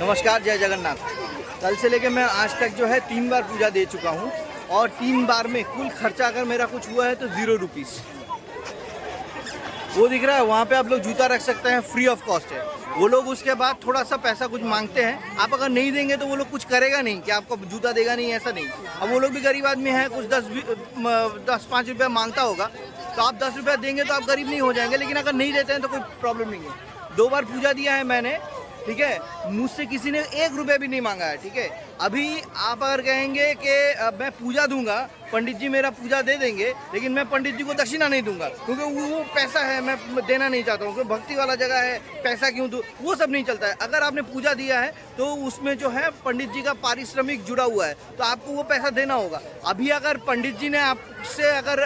नमस्कार, जय जगन्नाथ। कल से लेके मैं आज तक जो है 3 बार पूजा दे चुका हूँ और 3 बार में कुल खर्चा अगर मेरा कुछ हुआ है तो 0 रुपीज़। वो दिख रहा है वहाँ पे, आप लोग जूता रख सकते हैं, फ्री ऑफ कॉस्ट है। वो लोग उसके बाद थोड़ा सा पैसा कुछ मांगते हैं, आप अगर नहीं देंगे तो वो लोग कुछ करेगा नहीं कि आपको जूता देगा नहीं, ऐसा नहीं। अब वो लोग भी गरीब आदमी है, कुछ 10-5 रुपया मांगता होगा, तो आप 10 रुपया देंगे तो आप गरीब नहीं हो जाएंगे, लेकिन अगर नहीं देते हैं तो कोई प्रॉब्लम नहीं है। 2 बार पूजा दिया है मैंने, ठीक है, मुझसे किसी ने 1 रुपया भी नहीं मांगा है, ठीक है। अभी आप अगर कहेंगे कि मैं पूजा दूंगा, पंडित जी मेरा पूजा दे देंगे, लेकिन मैं पंडित जी को दक्षिणा नहीं दूंगा क्योंकि वो पैसा है, मैं देना नहीं चाहता हूँ, क्योंकि भक्ति वाला जगह है, पैसा क्यों दूँ, वो सब नहीं चलता है। अगर आपने पूजा दिया है तो उसमें जो है पंडित जी का पारिश्रमिक जुड़ा हुआ है, तो आपको वो पैसा देना होगा। अभी अगर पंडित जी ने आपसे अगर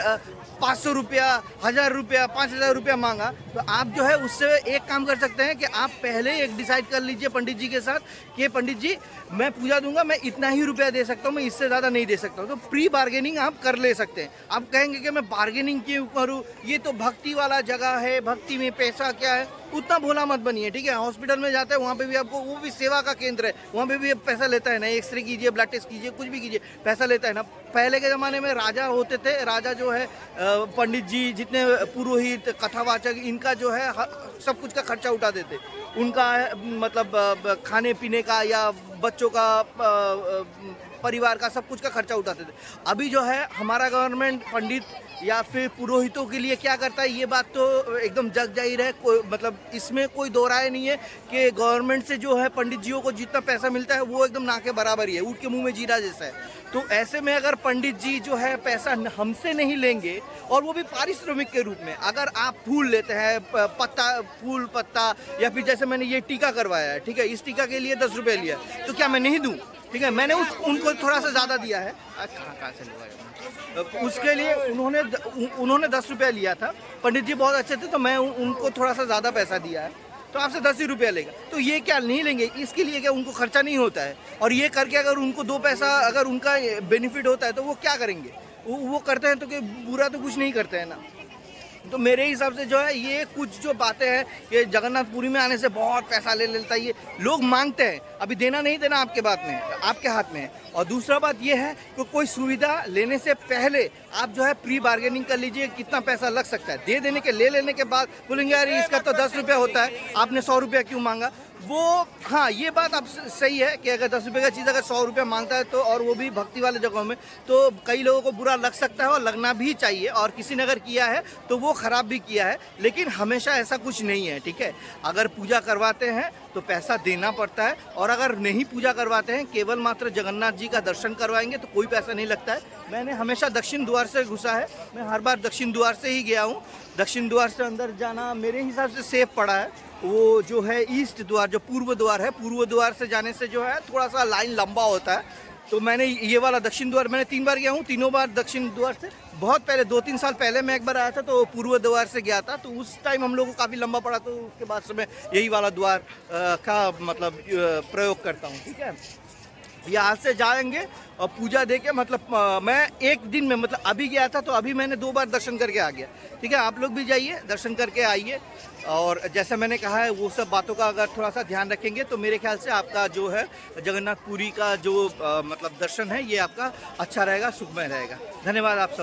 500 रुपया, 1000 रुपया, 5000 रुपया मांगा, तो आप जो है उससे एक काम कर सकते हैं कि आप पहले एक डिसाइड कर लीजिए पंडित जी के साथ कि पंडित जी मैं पूजा दूंगा, मैं इतना ही रुपया दे सकता हूँ, मैं इससे ज़्यादा नहीं दे सकता हूँ। तो प्री बार्गेनिंग आप कर ले सकते हैं। आप कहेंगे कि मैं बार्गेनिंग क्यों करूँ, ये तो भक्ति वाला जगह है, भक्ति में पैसा क्या है, उतना भोला मत बनिए, ठीक है। हॉस्पिटल में जाते हैं वहाँ पे भी आपको, वो भी सेवा का केंद्र है, वहाँ पे भी पैसा लेता है ना, एक्सरे कीजिए, ब्लड टेस्ट कीजिए, कुछ भी कीजिए, पैसा लेता है ना। पहले के ज़माने में राजा होते थे, राजा जो है पंडित जी, जितने पुरोहित, कथावाचक, इनका जो है सब कुछ का खर्चा उठा देते, उनका मतलब खाने पीने का या बच्चों का परिवार का सब कुछ का खर्चा उठाते थे। अभी जो है हमारा गवर्नमेंट पंडित या फिर पुरोहितों के लिए क्या करता है, ये बात तो एकदम जग जाहिर है, कोई मतलब इसमें कोई दो राय नहीं है कि गवर्नमेंट से जो है पंडित जियों को जितना पैसा मिलता है वो एकदम ना के बराबर ही है, ऊँट के मुंह में जीरा जैसा है। तो ऐसे में अगर पंडित जी जो है पैसा हमसे नहीं लेंगे, और वो भी पारिश्रमिक के रूप में, अगर आप फूल लेते हैं, पत्ता, फूल पत्ता, या फिर जैसे मैंने ये टीका करवाया है, ठीक है, इस टीका के लिए 10 रुपये लिया, तो क्या मैं नहीं दूँ, ठीक है। मैंने उनको थोड़ा सा ज़्यादा दिया है, कहाँ से लूँगा, उसके लिए उन्होंने 10 रुपया लिया था, पंडित जी बहुत अच्छे थे, तो मैं उनको थोड़ा सा ज़्यादा पैसा दिया है, तो आपसे 10 ही रुपया लेगा। तो ये क्या नहीं लेंगे, इसके लिए क्या उनको खर्चा नहीं होता है, और ये करके अगर उनको 2 पैसा अगर उनका बेनिफिट होता है तो वो क्या करेंगे, वो करते हैं तो कि बुरा तो कुछ नहीं करते हैं ना। तो मेरे हिसाब से जो है ये कुछ जो बातें हैं कि जगन्नाथपुरी में आने से बहुत पैसा ले लेता है, ये लोग मांगते हैं, अभी देना नहीं देना आपके बात में, आपके हाथ में है। और दूसरा बात ये है कि कोई सुविधा लेने से पहले आप जो है प्री बार्गेनिंग कर लीजिए, कितना पैसा लग सकता है। दे देने के, ले लेने के बाद बोलेंगे यार इसका तो 10 रुपया होता है, आपने 100 रुपया क्यों मांगा। वो हाँ, ये बात आप सही है कि अगर 10 रुपये का चीज़ अगर 100 रुपया मांगता है तो, और वो भी भक्ति वाले जगहों में, तो कई लोगों को बुरा लग सकता है और लगना भी चाहिए, और किसी ने अगर किया है तो वो ख़राब भी किया है, लेकिन हमेशा ऐसा कुछ नहीं है, ठीक है। अगर पूजा करवाते हैं तो पैसा देना पड़ता है, और अगर नहीं पूजा करवाते हैं, केवल मात्र जगन्नाथ जी का दर्शन करवाएंगे तो कोई पैसा नहीं लगता है। मैंने हमेशा दक्षिण द्वार से घुसा है, मैं हर बार दक्षिण द्वार से ही गया हूँ। दक्षिण द्वार से अंदर जाना मेरे हिसाब से सेफ पड़ा है। वो जो है ईस्ट द्वार, जो पूर्व द्वार है, पूर्व द्वार से जाने से जो है थोड़ा सा लाइन लंबा होता है, तो मैंने ये वाला दक्षिण द्वार मैंने 3 बार गया हूँ, तीनों बार दक्षिण द्वार से। बहुत पहले 2-3 साल पहले मैं एक बार आया था तो पूर्व द्वार से गया था, तो उस टाइम हम लोग को काफ़ी लंबा पड़ा, तो उसके बाद से मैं यही वाला द्वार का मतलब प्रयोग करता हूँ, ठीक है। यहाँ से जाएंगे और पूजा दे के, मतलब मैं एक दिन में, मतलब अभी गया था तो अभी मैंने 2 बार दर्शन करके आ गया, ठीक है। आप लोग भी जाइए, दर्शन करके आइए, और जैसा मैंने कहा है वो सब बातों का अगर थोड़ा सा ध्यान रखेंगे तो मेरे ख्याल से आपका जो है जगन्नाथपुरी का जो मतलब दर्शन है ये आपका अच्छा रहेगा, सुखमय रहेगा। धन्यवाद आप सब।